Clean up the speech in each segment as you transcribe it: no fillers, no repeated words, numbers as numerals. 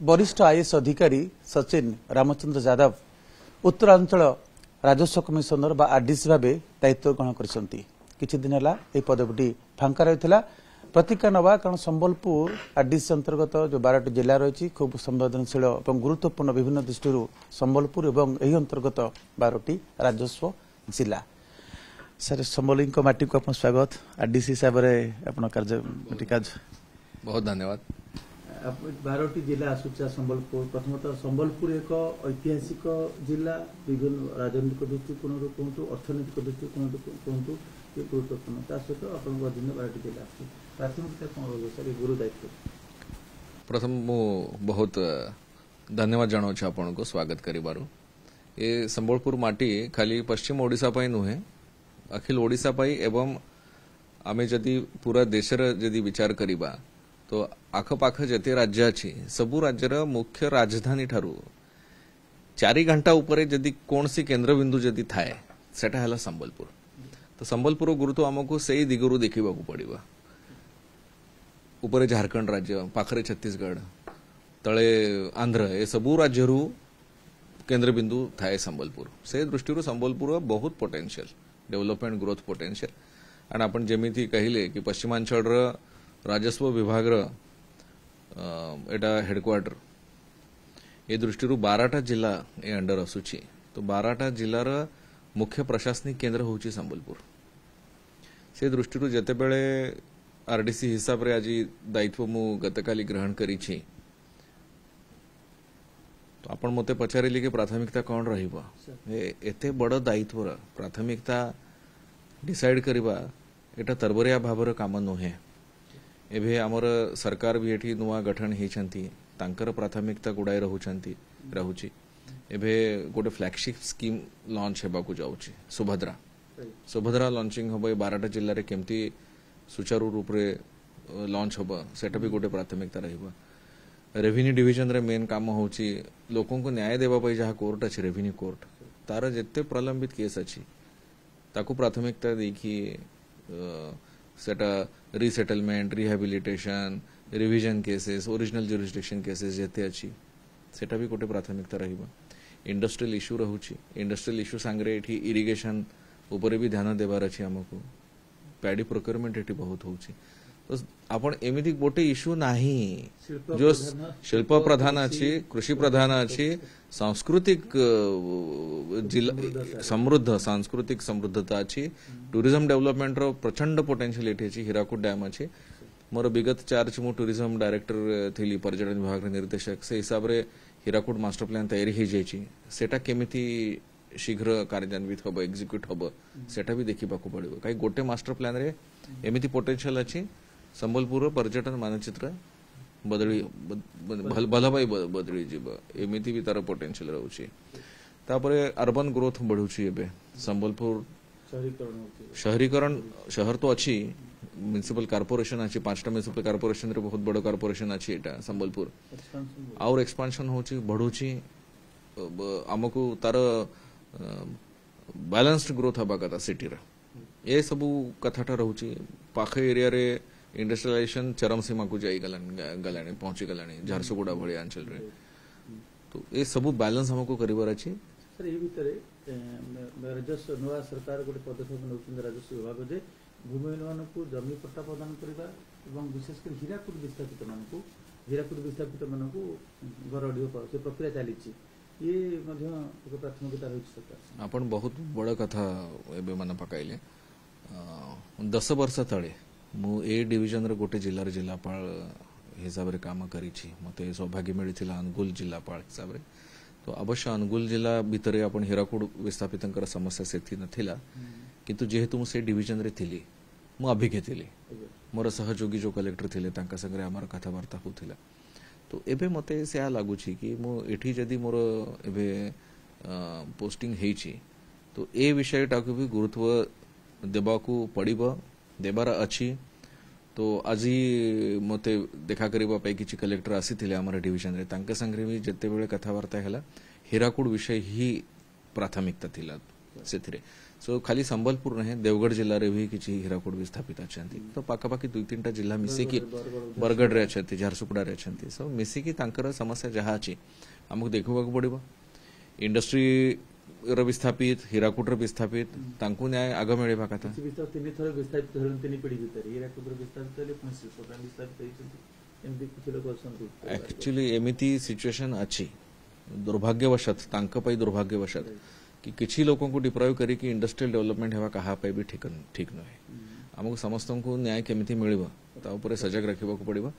वरिष्ठ आईएएस अधिकारी सचिन रामचंद्र यादव उत्तरांचल राजस्व कमिशनर बा आरडीसी भाव दायित्व ग्रहण करछंती। किछि दिन हला ए पदवीटी फांका रहितला प्रतिज्ञा नवा कारण संबलपुर आरडीसी अंतर्गत जो 12टी जिला रही खूब संवेदनशील और गुरुत्वपूर्ण विभिन्न दृष्टि संबलपुर और यही अंतर्गत 12टी राजस्व जिला। सर संबली माटी को आपन स्वागत आरडीसी हिसाब से कार्य बहुत धन्यवाद। 12टी जिला आसूचा संबलपुर प्रथमतः संबलपुर एक ऐतिहासिक जिला विभिन्न राजनीतिक दृष्टिकोण कहतु अर्थनैतिक दृष्टिकोण कहतु ये गुरुत्वपूर्ण सहित अपन अधीन 12टी जिला प्राथमिकता कौन रही सर गुरु दायित्व। प्रथम मु बहुत धन्यवाद जनाऊँ आपन को स्वागत करिबारु। ये संबलपुर माटी खाली पश्चिम ओडिशा पाई नुहे अखिल ओडिशा पाई एवं आमे जदि पूरा देशर जदि विचार करिबा तो आखपाख जते राज्य अच्छी सबु राज्यर मुख्य राजधानी ठारू 4 घंटा उपरे जदि कौन सी केन्द्र बिंदु जदि थाए सेटा है संबलपुर। तो संबलपुर गुरुत्व आमको से दिगरु देखा पड़ो। उपरे झारखंड राज्य पाखरे छत्तीसगढ़ तले आंध्र ए सबु राज्य केन्द्र बिंदु थाए संबलपुर। से दृष्टि संबलपुर बहुत potential development growth potential and आपण जेमिति कहिले कि पश्चिमांचल राजस्व विभाग एटा हेडक्वार्टर ए दृष्टि 12टा जिला ए अंडर आसुची। तो 12टा जिलार मुख्य प्रशासनिक केन्द्र होची संबलपुर। से दृष्टि जते बेले आरडीसी हिसाब रे आज दायित्व मु गतकाली ग्रहण करिछि तो आपण मते पचारिले कि प्राथमिकता कौन रहिबा एते बड़ दायित्व प्राथमिकता डिसाइड करिबा एटा तरबरिया भावर काम नुहे। एभे आमर सरकार भी एठी नुआ गठन हेछंती तांकर प्राथमिकता गुडाई रहुची। एभे गोटे फ्लैगशिप स्कीम लॉन्च हेबा को जाउची सुभद्रा लॉन्चिंग होबे 12टा जिल्ला रे केमती सुचारू रूप रे लॉन्च होबा सेटा भी गोटे प्राथमिकता रहिबा। रेवेन्यू डिविजन रे मेन काम होची लोकों को न्याय देबा पई जहा कोर्ट अछि रेवेन्यू कोर्ट तार जत्ते प्रलंबित केस अछि ताकू प्राथमिकता देखी सेटा resettlement rehabilitation revision cases original jurisdiction cases जेते अछि सेटा भी गोटे प्राथमिकता रहिबा। इंडस्ट्रियल इश्यू रहुची इंडस्ट्रियल इश्यू सांगरे एठी इरिगेशन ऊपर भी ध्यान देबार अछि हमको पैडी प्रोक्योरमेंट एठी बहुत होची। तो आपण एमिति गोटे इश्यू नाही जो शिल्प प्रधान अछि कृषि प्रधान अछि सांस्कृतिक जिला समृद्ध सांस्कृतिक समृद्धता अछि टूरिज्म डेवलपमेंट रो प्रचंड पोटेंशियल एठी अछि। हीराकुद डैम अछि मोर विगत 4 मु टूरिज्म डायरेक्टर थिली पर्यटन विभाग रे निर्देशक से हिसाब रे हीराकुद मास्टर प्लान तैयारी हे जायछि सेटा केमिति शीघ्र कार्यान्वित होबो एग्जीक्यूट होबो सेटा भी देखिबा को पड़िबो काई गोटे मास्टर प्लान रे एमिति पोटेंशियल अछि। संबलपुर पर्यटन मानचित्र बदली भलभाई बदली जीव एमिति भी तार पोटेंशियल रहउछि। तापरे अर्बन ग्रोथ बढ़ुछि एबे संबलपुर शहरीकरण शहर तो अच्छी म्युनिसिपल कॉर्पोरेशन अच्छी 5टा म्युनिसिपल कॉर्पोरेशन रे बहुत बड़ कॉर्पोरेशन अच्छी एटा संबलपुर और एक्सपांशन होछि बढ़ुछि हमको तार बैलेंस्ड ग्रोथ हबा कथा सिटी रे ए सबु कथाटा रहउछि। पाखे एरिया रे इंडस्ट्रियलाइजेशन चरम सीमा को जाई गलानी पहुंची गलानी झारसुगुड़ा भली अंचल रे तो ए सबु बैलेंस हमको करिवार अछि। सर ए भितरे राजस्व नवा सरकार गोटे पदक्षेप नउछन राजस्व विभाग जे भूमिहीन मानकु जमी पट्टा प्रदान करिबा एवं विशेष कर हीराकुद विस्थापित मानकु घर अडियो से प्रक्रिया चलीछि ये मध्य एक प्राथमिकता रही सरकार। आपण बहुत बड़ कथा एबे मन पकाइले 10 वर्ष तळे मु ए डिविजन रे गोटे जिल्ला रे जिल्लापाल हिसाब रे काम करिछि मते सौभाग्य मिलिथिला अनुगुल जिल्लापाल हिसाब रे। तो अवश्य अनुगुल जिला भितरे आपण हीराकुड विस्थापितंकर समस्या सेथि नथिला किंतु जेहेतु मु से डिविजन रे थिली मु अभिज्ञ थिली मोर सहयोगी जो कलेक्टर थिले तांका संगे हमर कथावार्ता होथिला। तो एबे मते से लागुछि कि मु एठी जदी मोर एबे पोस्टिंग हेछि तो ए विषयटा को भी गुरुत्व देबाकू पड़िबो देबार अच्छी। तो आज मते देखा करबा पे किछि कलेक्टर आसीथिले हमर डिविजन रे तांके संगे भी जते बेले कथावार्ता हैला हीराकुड विषय ही प्राथमिकता थिला सेथिरे सो खाली संबलपुर नहीं देवगढ़ जिले में भी किसी हीराकुद विस्थापित अच्छा तो पाखापाखि 2-3टा जिला मिसिकी बरगढ़ रे अच्छा झारसुगुड़ा रे अच्छा सो मिसिकी समस्या जहाँ अच्छी आमको देखा पड़ो इंडस्ट्री विस्थापित हीराकुद विस्थापित तांकु न्याय आग मिलवा कथा एक्चुअली एमती सिचुएशन अच्छी दुर्भाग्यवशात दुर्भाग्यवशात कि किसी लोगों को डिप्राइव करी कि इंडस्ट्रियल डेवलपमेंट हेवा कहा पे भी ठीक नुहे आमको समस्त को न्याय केमिति मिलिबो ता ऊपर सजग रखा पड़ो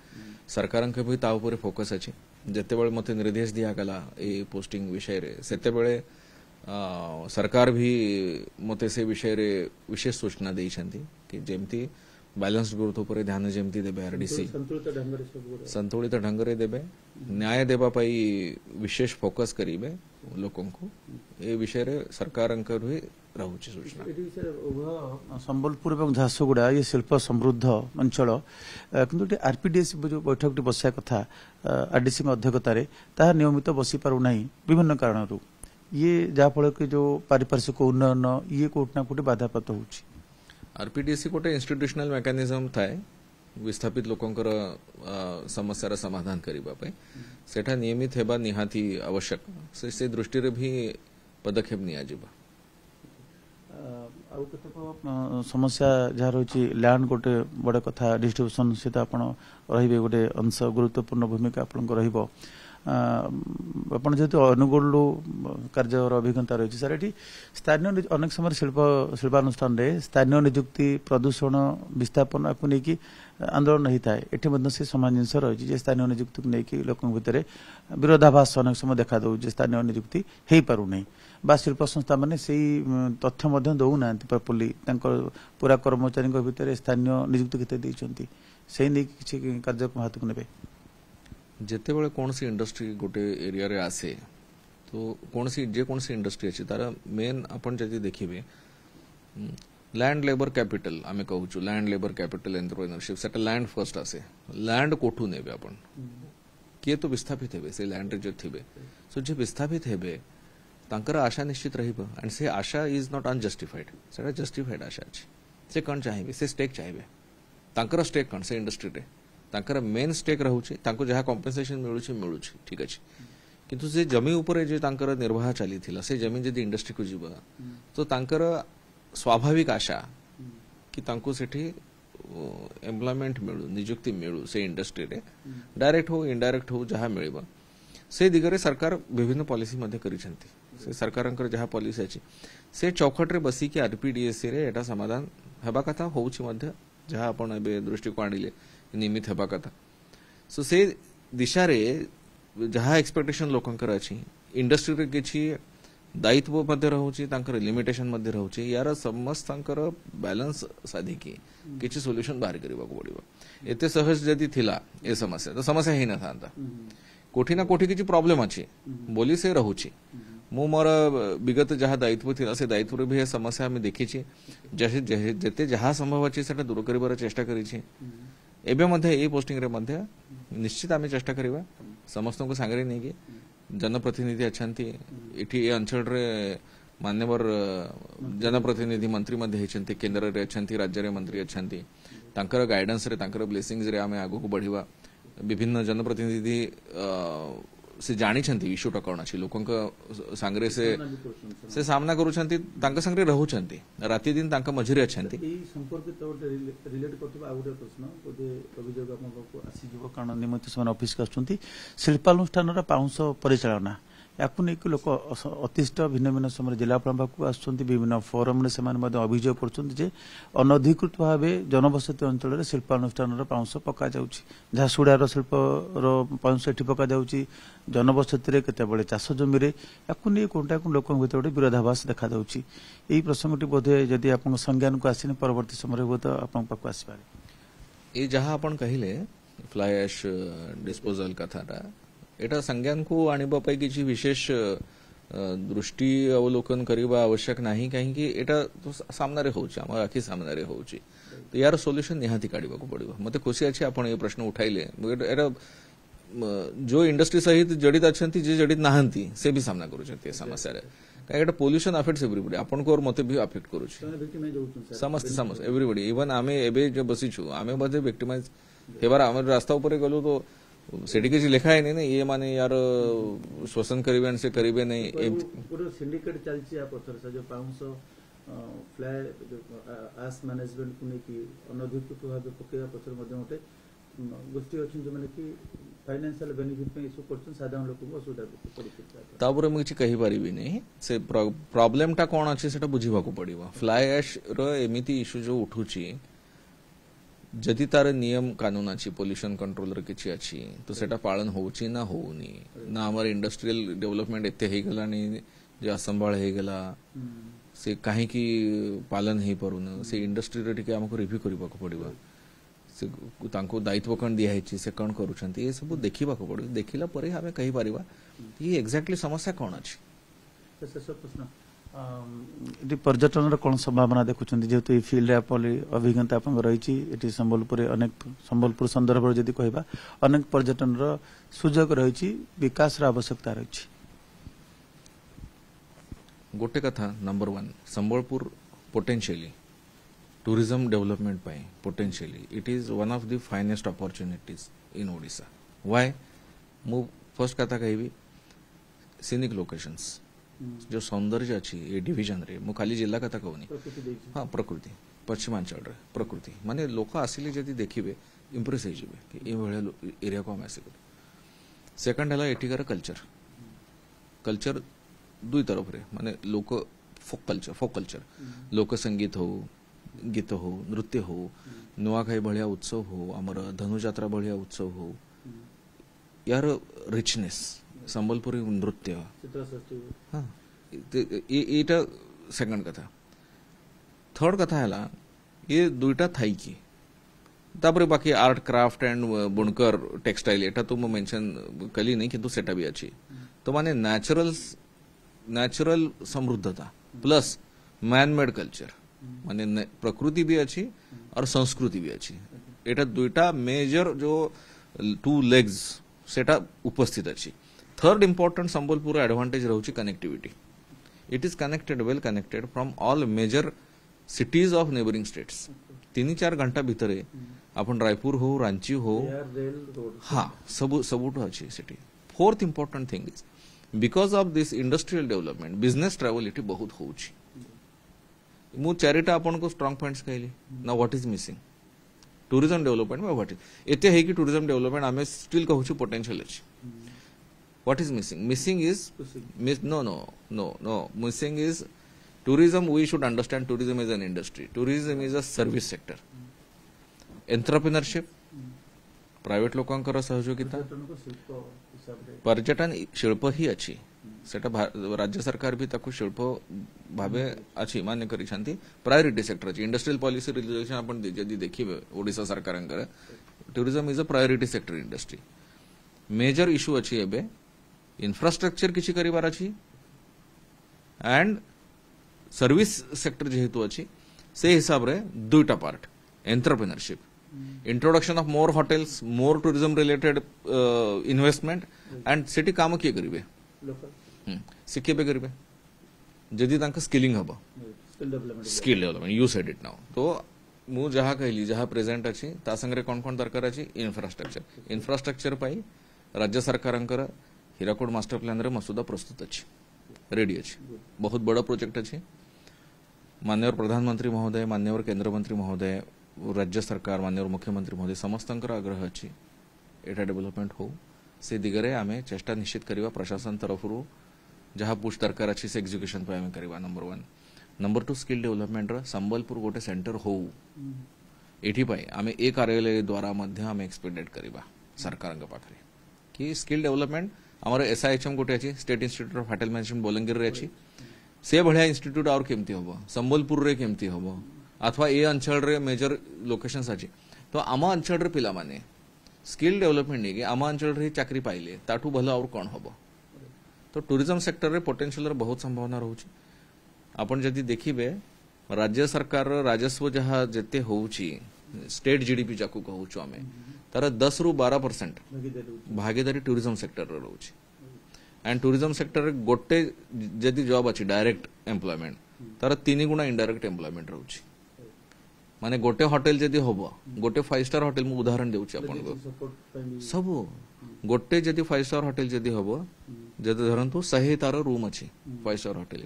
सरकार के भी ता ऊपर फोकस अच्छी जिते बड़े मत निर्देश दिगला ये पोस्टिंग विषय रे सेते बड़े सरकार भी मते से विषय रे विशेष सूचना देइछंती कि जेमती बैलेंस ग्रोथ उपर ध्यान जेमती देबे आरडीसी संतुलित ढंग रे देबे न्याय देबा पई विशेष फोकस करिबे लोकों को ए विषय रे सरकार भी रहुछि सूचना संबलपुर और झारसुगुड़ा ये शिल्प समृद्ध अंचल किंतु आरपीडीएस जो बैठक बसा कथा आरडीसी अध्यक्षतार ता नियमित बसी पारना विभिन्न कारण ये जहाँफल कि जो पारिपार्श्विक उन्नयन ये कोटना कोटे बाधाप्राप्त होछि आरपीडीसी गोटे इंस्टीट्यूशनल मेकानिजम थाए विस्थापित लोकंकर समस्यार समाधान करने सेठा नियमित हेबा निहाती आवश्यक से दृष्टि रे भी पदक्षेप निया जिबा समस्या जहाँ रही लैंड गोटे बड़ कथा डिस्ट्रीब्यूशन सहित आप रे गोटे अंश गुरुत्वपूर्ण भूमिका आप आपण जेहेतु अनुगुल कार्य अभिज्ञता रही सर ये स्थानीय अनेक समय शिल्पानुष्ठान स्थानीय निजुक्ति प्रदूषण विस्थापन आपको लेकिन आंदोलन होता है ये से समान जिनस रही स्थानीय निजुक्ति को लेकिन लोक भितर विरोधाभास अनेक समय देखा दौ स्थानीय निजुक्ति हो पारना बा शिल्प संस्था मैंने से तथ्य दौना प्रॉपर्ली पूरा कर्मचारी भितर स्थानीय निजुक्ति केते देइछंती से नहीं किसी कार्यक्रम हाथ को नेबे जिते बड़े कौन सी इंडस्ट्री गोटे एरिया रे आसे तो कौन सी इंडस्ट्री अच्छी तार मेन अपन जदि देखिए लैंड लेबर कैपिटल आमे कहूँ लैंड लेबर कैपिटल एंटरप्रेन्योरशिप सेटा लैंड फर्स्ट आसे लैंड कोठू नेबे अपन किए तो विस्थापित हेबे से लैंड रे जो थिबे सो जे विस्थापित हेबे तांकर आशा निश्चित रहिबो एंड से आशा इज नॉट अनजस्टिफाइड सेटा जस्टिफाइड आशा अछि से कौन चाहिए से स्टेक चाहिए तांकर स्टेक कौन से इंडस्ट्री रे तांकर मेन स्टेक रहुछि तांको जहाँ कंपेसेशन मिलुछि ठीक अछि किंतु से जमी ऊपर जे तांकर निर्वाह चली थिला से जमी जदि इंडस्ट्री को जीवा तो तांकर स्वाभाविक आशा कि तांको सेठी एम्प्लॉयमेंट मिलु नियुक्ति मिलु से इंडस्ट्री रे डायरेक्ट हो इनडायरेक्ट हो जहाँ मिलबा से दिगरे सरकार विभिन्न पॉलिसी मध्ये करिसेंती से सरकारंकर जहाँ पॉलिसी अछि से चौखट रे बसी कि आरपीडीएस रे एटा समाधान हेबा कथा होउछि मध्ये जहाँ आपण एबे दृष्टि को आनिले नियमित हेबा कथा सो से दिशा रे जहाँ एक्सपेक्टेशन लोकंकर अछि इंडस्ट्री रे किछि दायित्व मध्ये रहउछि तांकर लिमिटेशन मध्ये रहउछि यार समस्त तांकर बैलेंस साधी की किछि सॉल्यूशन बाहर करबा को पड़िबो एते सहज जदि थिला ए समस्या तो समस्या ही न थांता कोठी ना कोठी किछि प्रॉब्लम अछि बोली से रहउछि मु मोर विगत जहाँ दायित्व थिला से दायित्व रे भी समस्या हम देखि छी जते जहाँ संभव अछि सेटा दूर करबार चेष्टा करि छी एबे मध्ये ए पोस्टिंग रे मध्ये निश्चित आमे चेष्टा करिबा समस्त को सांगरे नै कि जनप्रतिनिधि अछंती इठी ए अंचल रे मान्यवर जनप्रतिनिधि मंत्री मध्ये हेचंती केंद्र रे अछंती राज्य रे मंत्री अछंती तांकर गाइडेंस रे तांकर ब्लेसिंग्स रे आमे आगु को बढ़िबा विभिन्न जनप्रतिनिधि से जानी छंती इश्यूटा कौन अच्छी लोकों सांगरे से सामना करूछंती तांका सांगरे रहउछंती राति दिन तांका मझिरे अछंती ई संपर्कित रिलेट करथबा आ गुटे प्रश्न ओदे अभियोग आपनको आसी जीव कारण निमित्त समान ऑफिस करछंती शिल्पानुष्ठानर पाउंस परिचालना याकु नै कि लोक अतिष्ठ भिन्न भिन्न समय जिलापाल पाखु आछंती विभिन्न फोरम से अभियोग करछंती जे अनधिकृत भाव जनबसती अंचल रे शिल्पानुष्ठानर पाउंस पका जाउछि झारसुगुड़ार शिल्पर पाउंस एठी पका जाउछि जनबसती रे केते बळे चाष जमी रे याकु नै कोनटा कोन लोक भितर गोटे विरोधाभास देखा जाउछि एई प्रसंगटी बोधे जदि आपन संज्ञान को आसिने परवर्ती समय बोध आपन पाखु आसी पारे ए जहां आपन कहिले फ्लाई ऐश डिस्पोजल कथाटा एटा संज्ञान को आनिबा पई किछि विशेष दृष्टि अवलोकन करबा आवश्यक नाही काहे कि एटा तो सामना रे होउछि हमर आखि सामना रे होउछि तो यार सॉल्यूशन निहाती काढिबा को पड़िबो मते खुशी अछि आपण ए प्रश्न उठाइले एटा जो इंडस्ट्री सहित जड़ित अछंती जे जड़ित नाहंती से भी सामना करूछंती समस्या रे कहीं पोल्यूशन अफेक्ट्स एवरीबडी आपन को और मते भी अफेक्ट करूछ समस्त समस्त एवरीबडी इवन आमे एबे जो बसिछु आमे बदे विक्टिमाइज हेबार आमे रास्ता ऊपर गलु तो सेठी किसी लिखा है नहीं ये माने यार शोषण करिबे से करिबे नहीं पूरा सिंडिकेट चलची आ पथर से जो 500 फ्लाई जो आस मैनेजमेंट को नेकी अनधिकृत भाव पकेया पथर मध्ये मोटे गोष्ठी अछि जो माने कि फाइनेंशियल बेनिफिट पे इशू करछन साधारण लोक को असुविधा पड़िछ तापर मु किछि कहि पारिबि नहीं से प्रॉब्लम टा कोन अछि सेटा बुझिबा को पड़िबो फ्लाई ऐश रो एमिति इशू जो उठुची जदि तार नियम कानून अच्छी पोल्यूशन कंट्रोलर किछि अच्छी तो सेटा पालन होउची ना होउनी ना हमर इंडस्ट्रियल डेवलपमेंट एते हे गला नहीं जे असंभाळ हे गला से काहे की पालन हे परुन से इंडस्ट्री रे टिके हमको रिव्यू करबा को पड़िबा से तांको दायित्व कण दिया हेची से कण करूछंती ए सब देखिबा को पड़िबा देखिला परे हमें कहि पारिबा ये एग्जैक्टली समस्या कोन अछि से सब प्रश्न पर्यटन कौन संभावना देखुं जेहेतु फिल्ड अभिज्ञता आप रही संबलपुर अनेक संबलपुर संदर्भ जदि कहबा अनेक पर्यटन सुजोग रही विकास आवश्यकता रही गोटे कथा number 1 Sambalpur potentially tourism development pi potentially it is one of the finest opportunities in Odisha why मु फर्स्ट कथा कहबी सीनिक लोकेशंस जो सौंदर्य अच्छी ये डिविजन रे मु खाली जिला कथा कहूनी हाँ प्रकृति पश्चिमांचल रे प्रकृति माने लोक आसिले जदि देखिबे इंप्रेस हे जिवे कि ए भले एरिया को हम आसे सेकंड हला एटिकार कल्चर दुई तरफ रे माने लोक फोक कल्चर लोक संगीत हो गीत हो नृत्य हो नुआखाई भलिया उत्सव हो हमर धनुजात्रा भलिया उत्सव हो यार रिचनेस संबलपुरी नृत्य हाँ ये सेकंड कथा थर्ड कथा है ये दुईटा थाई की तापर बाकी आर्ट क्राफ्ट एंड बुणकर टेक्सटाइल एटा तो मेंशन कली नहीं किंतु सेटा भी अच्छी तो माने नेचुरल समृद्धता प्लस मैन मेड कल्चर माने प्रकृति भी अच्छी और संस्कृति भी अच्छी एटा दुईटा मेजर जो 2 लेग्स सेटा उपस्थित अच्छी थर्ड इंपोर्टेंट संबलपुर एडवांटेज रहउची connectivity it is connected well connected from all major cities of neighbouring states 3-4 घंटा भितरे अपन रायपुर हो रांची हो हाँ सबुठ अच्छी city fourth important thing is because of this industrial development business travel इटी बहुत होउची मु चारिटा अपन को स्ट्रांग पॉइंट्स कहली ना what is missing tourism development what is एते है कि टूरिज्म डेवलपमेंट आमे स्टिल कहूची पोटेंशियल अछि what is missing is no missing is tourism. We should understand tourism is an industry. Tourism is a service sector. Entrepreneurship, private लोकांकर सहयोगिता, पर्यटन शिल्प ही अच्छी सेटा राज्य सरकार भी ताकू शिल्प भाबे अच्छी मान्य करी छांती प्रायोरिटी सेक्टर अच्छी इंडस्ट्रियल पॉलिसी रिलेशन अपन जदी देखिबे ओडिशा सरकारंकर tourism is a priority sector industry major issue अच्छी एबे इंफ्रास्ट्रक्चर किसी करिवार अच्छी एंड सर्विस सेक्टर जेहेतु अच्छी से हिसाब रे दुईटा part entrepreneurship introduction of more hotels more tourism related investment and सेठी काम किए करिवे शिखेबे करिवे जदि तांका स्किलिंग हबो skill development you said it now तो मु जहा कहली जहा प्रेजेंट अच्छी ता संगे कोन कोन दरकार अच्छी इंफ्रास्ट्रक्चर पाई राज्य सरकारंकर हीराकोड मास्टर प्लान रे मसुदा प्रस्तुत अच्छी रेडी अच्छी बहुत बड़ा प्रोजेक्ट अच्छी माननीय प्रधानमंत्री महोदय माननीय केंद्र मंत्री महोदय राज्य सरकार माननीय मुख्यमंत्री महोदय समस्तंकर आग्रह अच्छी एटा डेवलपमेंट हो से दिगरे आमे चेष्टा निश्चित करिवा प्रशासन तरफरु जहा पुश दरकार अच्छी से एग्जीक्यूशन पे आमे करिवा नंबर 1 नंबर 2 स्किल डेवलपमेंट रा संबलपुर गोटे सेंटर हो एठी पाई आमे एक कार्यालय द्वारा मध्य आमे एक्सपेक्टेड करिवा सरकार के पाखरे कि स्किल डेवलपमेंट हमर एसआईएचएम गोटे अछि state institute of hotel management Bolangir रे अछि से बढ़िया इंस्टीट्यूट और केमती होबो संबलपुर रे केमती होबो अथवा ए अंचल रे मेजर लोकेशंस अछि तो आम अंचल रे पिला माने स्किल डेवलपमेंट नहीं आम अंचल रे चाकरी पाइले ताठू भल और कोन होबो तो टूरिज्म सेक्टर रे पोटेंशियल रे बहुत संभावना रहउची आपण जदि देखिबे राज्य सरकार राजस्व जहा जेते होउची स्टेट जीडीपी जाकू कहउचो आमे तार 10 रु 12% भागीदारी टूरिज्म सेक्टर रे रहउची एंड टूरिज्म सेक्टर गोटे जदि जॉब अच्छी डायरेक्ट एम्प्लॉयमेंट तार 3 गुणा इनडायरेक्ट एम्प्लॉयमेंट रोची माने गोटे होटल जदि होबो गोटे 5 स्टार होटल मु उदाहरण देउची आपन को सब गोटे जदि 5 स्टार होटल जदि होबो जदि धरंतु 100 तार रूम अछि 5 स्टार होटल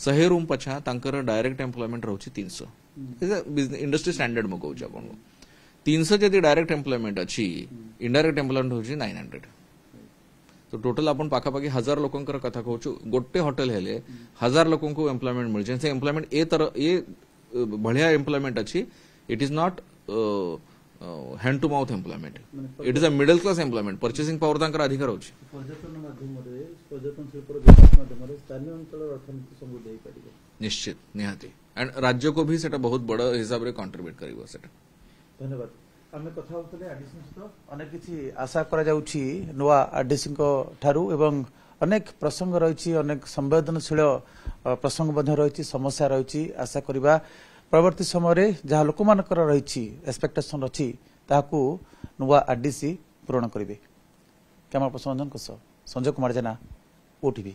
100 रूम पछा तांकर डायरेक्ट एम्प्लॉयमेंट रहउची 300 इंडस्ट्री स्टैंडर्ड मु कहउची आपन को 300 जदि डायरेक्ट एम्प्लॉयमेंट अछि इनडायरेक्ट एम्प्लॉयमेंट होची 900 तो टोटल अपन पाखापाखि 1000 लोकंकर कथा कहउछु गोटे होटल हेले 1000 लोकन को एम्प्लॉयमेंट मिल जे एम्प्लॉयमेंट ए तरह ए बढ़िया एम्प्लॉयमेंट अच्छी it is not hand to mouth employment it is a middle class employment purchasing power तांकर अधिकार होची पर्यटन माध्यमरे पर्यटन शिल्पर विकास माध्यमरे स्थानीय अंचल अर्थनीति समृद्धि होई परिबो निश्चित निहाती एंड राज्य को भी सेटा बहुत बड़ हिसाब रे कंट्रीब्यूट करिवो सेटा धन्यवाद आमे कथा होतले आडीसी सहित अनेक किछि आशा करा जाउछि नोआ आडीसी को ठारू एवं अनेक प्रसंग रही अनेक संवेदनशील प्रसंग मध्य रही समस्या रही आशा करिबा परवर्ती समय जहाँ लोक मानकर रही एक्सपेक्टेशन अच्छी ताकू नुआ आरडीसी पूरण करेंगे। कैमरा पर्सन संजय कुमार जेना, ओटीवी।